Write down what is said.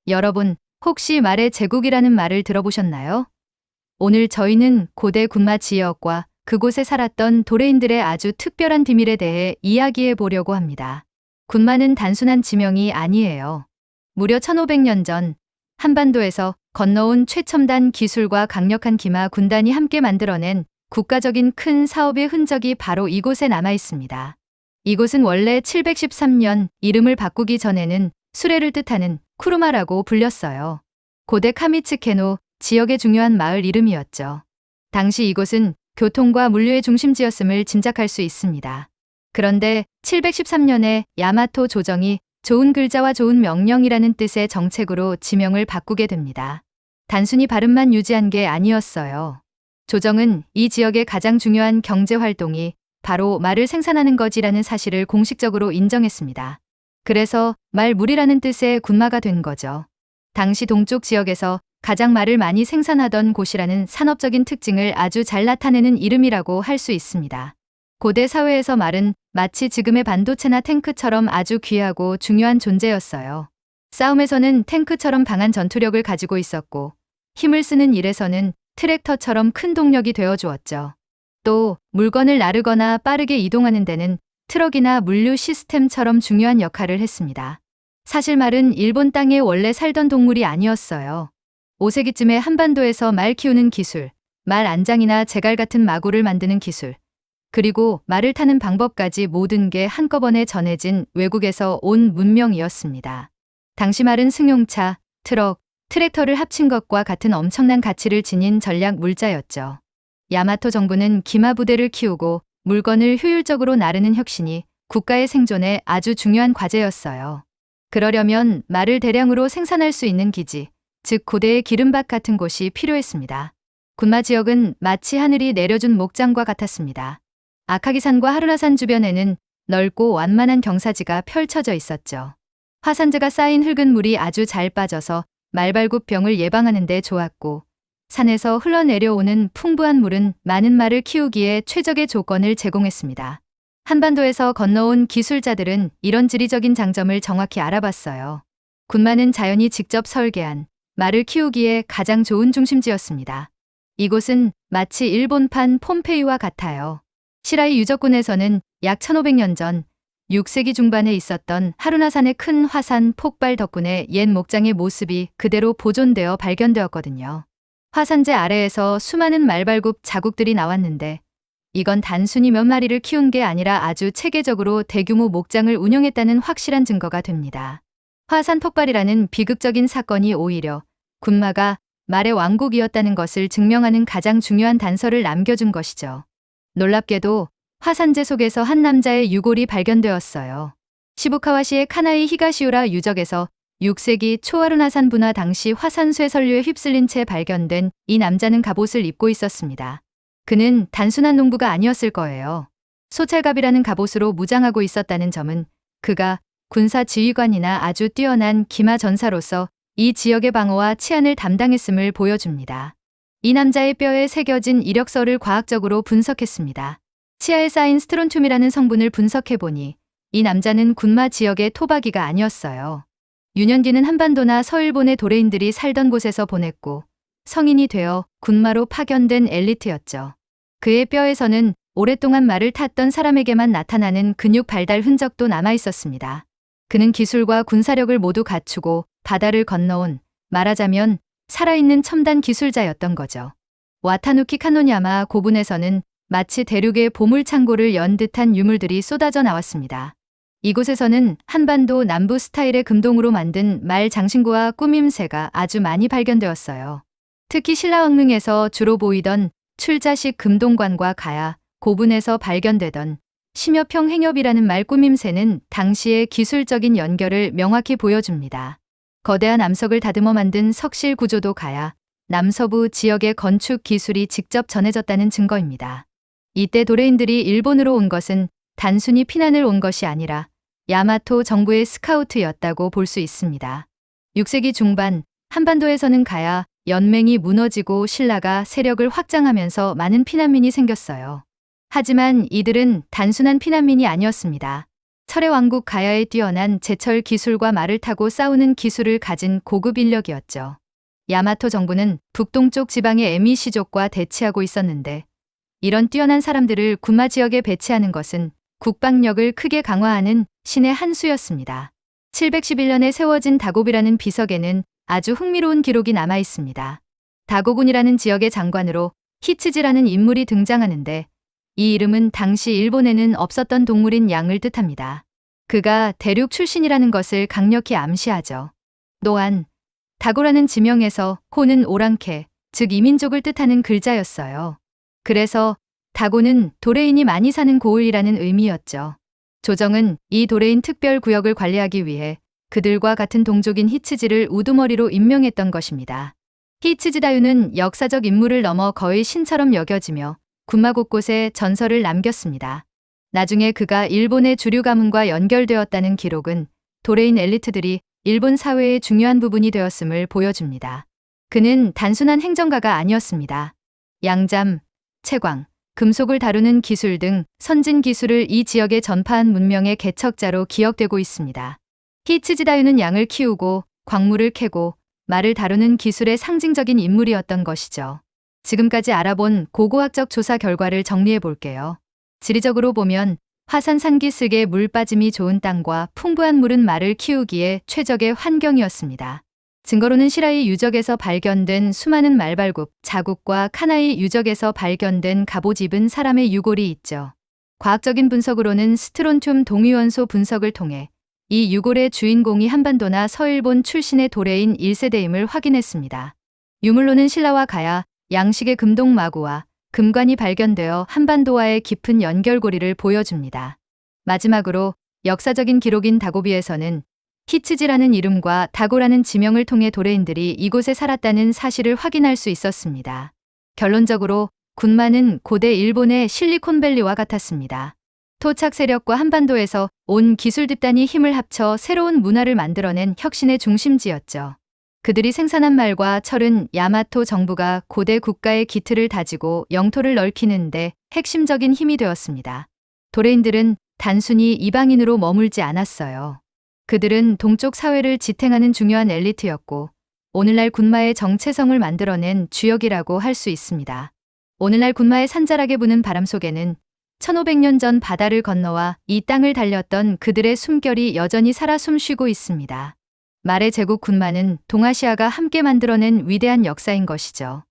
여러분, 혹시 말의 제국이라는 말을 들어보셨나요? 오늘 저희는 고대 군마 지역과 그곳에 살았던 도레인들의 아주 특별한 비밀에 대해 이야기해 보려고 합니다. 군마는 단순한 지명이 아니에요. 무려 1500년 전 한반도에서 건너온 최첨단 기술과 강력한 기마 군단이 함께 만들어낸 국가적인 큰 사업의 흔적이 바로 이곳에 남아 있습니다. 이곳은 원래 713년 이름을 바꾸기 전에는 수레를 뜻하는 쿠르마라고 불렸어요. 고대 카미츠케노 지역의 중요한 마을 이름이었죠. 당시 이곳은 교통과 물류의 중심지였음을 짐작할 수 있습니다. 그런데 713년에 야마토 조정이 좋은 글자와 좋은 명령이라는 뜻의 정책으로 지명을 바꾸게 됩니다. 단순히 발음만 유지한 게 아니었어요. 조정은 이 지역의 가장 중요한 경제 활동이 바로 말을 생산하는 것이라는 사실을 공식적으로 인정했습니다. 그래서 말물이라는 뜻의 군마가 된 거죠. 당시 동쪽 지역에서 가장 말을 많이 생산하던 곳이라는 산업적인 특징을 아주 잘 나타내는 이름이라고 할 수 있습니다. 고대 사회에서 말은 마치 지금의 반도체나 탱크처럼 아주 귀하고 중요한 존재였어요. 싸움에서는 탱크처럼 강한 전투력을 가지고 있었고, 힘을 쓰는 일에서는 트랙터처럼 큰 동력이 되어 주었죠. 또 물건을 나르거나 빠르게 이동하는 데는 트럭이나 물류 시스템처럼 중요한 역할을 했습니다. 사실 말은 일본 땅에 원래 살던 동물이 아니었어요. 5세기쯤에 한반도에서 말 키우는 기술, 말 안장이나 제갈 같은 마구를 만드는 기술, 그리고 말을 타는 방법까지 모든 게 한꺼번에 전해진 외국에서 온 문명이었습니다. 당시 말은 승용차, 트럭, 트랙터를 합친 것과 같은 엄청난 가치를 지닌 전략 물자였죠. 야마토 정부는 기마 부대를 키우고 물건을 효율적으로 나르는 혁신이 국가의 생존에 아주 중요한 과제였어요. 그러려면 말을 대량으로 생산할 수 있는 기지, 즉 고대의 기름밭 같은 곳이 필요했습니다. 군마 지역은 마치 하늘이 내려준 목장과 같았습니다. 아카기산과 하루나산 주변에는 넓고 완만한 경사지가 펼쳐져 있었죠. 화산재가 쌓인 흙은 물이 아주 잘 빠져서 말발굽병을 예방하는 데 좋았고, 산에서 흘러내려오는 풍부한 물은 많은 말을 키우기에 최적의 조건을 제공했습니다. 한반도에서 건너온 기술자들은 이런 지리적인 장점을 정확히 알아봤어요. 군마는 자연이 직접 설계한 말을 키우기에 가장 좋은 중심지였습니다. 이곳은 마치 일본판 폼페이와 같아요. 시라이 유적군에서는 약 1500년 전 6세기 중반에 있었던 하루나산의 큰 화산 폭발 덕분에 옛 목장의 모습이 그대로 보존되어 발견되었거든요. 화산재 아래에서 수많은 말발굽 자국들이 나왔는데, 이건 단순히 몇 마리를 키운 게 아니라 아주 체계적으로 대규모 목장을 운영했다는 확실한 증거가 됩니다. 화산 폭발이라는 비극적인 사건이 오히려 군마가 말의 왕국이었다는 것을 증명하는 가장 중요한 단서를 남겨준 것이죠. 놀랍게도 화산재 속에서 한 남자의 유골이 발견되었어요. 시부카와시의 카나이 히가시우라 유적에서 6세기 초하루나산 분화 당시 화산쇠 선류에 휩쓸린 채 발견된 이 남자는 갑옷을 입고 있었습니다. 그는 단순한 농부가 아니었을 거예요. 소찰갑이라는 갑옷으로 무장하고 있었다는 점은 그가 군사 지휘관이나 아주 뛰어난 기마 전사로서 이 지역의 방어와 치안을 담당했음을 보여줍니다. 이 남자의 뼈에 새겨진 이력서를 과학적으로 분석했습니다. 치아에 쌓인 스트론튬이라는 성분을 분석해보니 이 남자는 군마 지역의 토박이가 아니었어요. 유년 뒤는 한반도나 서일본의 도레인들이 살던 곳에서 보냈고 성인이 되어 군마로 파견된 엘리트였죠. 그의 뼈에서는 오랫동안 말을 탔던 사람에게만 나타나는 근육 발달 흔적도 남아 있었습니다. 그는 기술과 군사력을 모두 갖추고 바다를 건너온, 말하자면 살아있는 첨단 기술자였던 거죠. 와타누키 카노야마 고분에서는 마치 대륙의 보물창고를 연 듯한 유물들이 쏟아져 나왔습니다. 이곳에서는 한반도 남부 스타일의 금동으로 만든 말 장신구와 꾸밈새가 아주 많이 발견되었어요. 특히 신라왕릉에서 주로 보이던 출자식 금동관과 가야, 고분에서 발견되던 심여평 행엽이라는 말 꾸밈새는 당시의 기술적인 연결을 명확히 보여줍니다. 거대한 암석을 다듬어 만든 석실 구조도 가야, 남서부 지역의 건축 기술이 직접 전해졌다는 증거입니다. 이때 도레인들이 일본으로 온 것은 단순히 피난을 온 것이 아니라 야마토 정부의 스카우트였다고 볼 수 있습니다. 6세기 중반 한반도에서는 가야 연맹이 무너지고 신라가 세력을 확장하면서 많은 피난민이 생겼어요. 하지만 이들은 단순한 피난민이 아니었습니다. 철의 왕국 가야에 뛰어난 제철 기술과 말을 타고 싸우는 기술을 가진 고급 인력이었죠. 야마토 정부는 북동쪽 지방의 에미시족과 대치하고 있었는데 이런 뛰어난 사람들을 군마 지역에 배치하는 것은 국방력을 크게 강화하는 신의 한 수였습니다. 711년에 세워진 다고비라는 비석에는 아주 흥미로운 기록이 남아 있습니다. 다고군이라는 지역의 장관으로 히츠지라는 인물이 등장하는데 이 이름은 당시 일본에는 없었던 동물인 양을 뜻합니다. 그가 대륙 출신이라는 것을 강력히 암시하죠. 또한 다고라는 지명에서 호는 오랑캐, 즉 이민족을 뜻하는 글자였어요. 그래서 다고는 도레인이 많이 사는 고을이라는 의미였죠. 조정은 이 도레인 특별 구역을 관리하기 위해 그들과 같은 동족인 히츠지를 우두머리로 임명했던 것입니다. 히츠지 다유는 역사적 인물을 넘어 거의 신처럼 여겨지며 군마 곳곳에 전설을 남겼습니다. 나중에 그가 일본의 주류 가문과 연결되었다는 기록은 도레인 엘리트들이 일본 사회의 중요한 부분이 되었음을 보여줍니다. 그는 단순한 행정가가 아니었습니다. 양잠, 채광, 금속을 다루는 기술 등 선진 기술을 이 지역에 전파한 문명의 개척자로 기억되고 있습니다. 히츠지 다유는 양을 키우고 광물을 캐고 말을 다루는 기술의 상징적인 인물이었던 것이죠. 지금까지 알아본 고고학적 조사 결과를 정리해 볼게요. 지리적으로 보면 화산 산기슭에 물 빠짐이 좋은 땅과 풍부한 물은 말을 키우기에 최적의 환경이었습니다. 증거로는 시라이 유적에서 발견된 수많은 말발굽, 자국과 카나이 유적에서 발견된 갑옷 입은 사람의 유골이 있죠. 과학적인 분석으로는 스트론튬 동위원소 분석을 통해 이 유골의 주인공이 한반도나 서일본 출신의 도레인 1세대임을 확인했습니다. 유물로는 신라와 가야, 양식의 금동마구와 금관이 발견되어 한반도와의 깊은 연결고리를 보여줍니다. 마지막으로 역사적인 기록인 다고비에서는 히츠지라는 이름과 다고라는 지명을 통해 도레인들이 이곳에 살았다는 사실을 확인할 수 있었습니다. 결론적으로 군마는 고대 일본의 실리콘밸리와 같았습니다. 토착 세력과 한반도에서 온 기술 집단이 힘을 합쳐 새로운 문화를 만들어낸 혁신의 중심지였죠. 그들이 생산한 말과 철은 야마토 정부가 고대 국가의 기틀을 다지고 영토를 넓히는데 핵심적인 힘이 되었습니다. 도레인들은 단순히 이방인으로 머물지 않았어요. 그들은 동쪽 사회를 지탱하는 중요한 엘리트였고 오늘날 군마의 정체성을 만들어낸 주역이라고 할 수 있습니다. 오늘날 군마의 산자락에 부는 바람 속에는 1500년 전 바다를 건너와 이 땅을 달렸던 그들의 숨결이 여전히 살아 숨쉬고 있습니다. 말의 제국 군마는 동아시아가 함께 만들어낸 위대한 역사인 것이죠.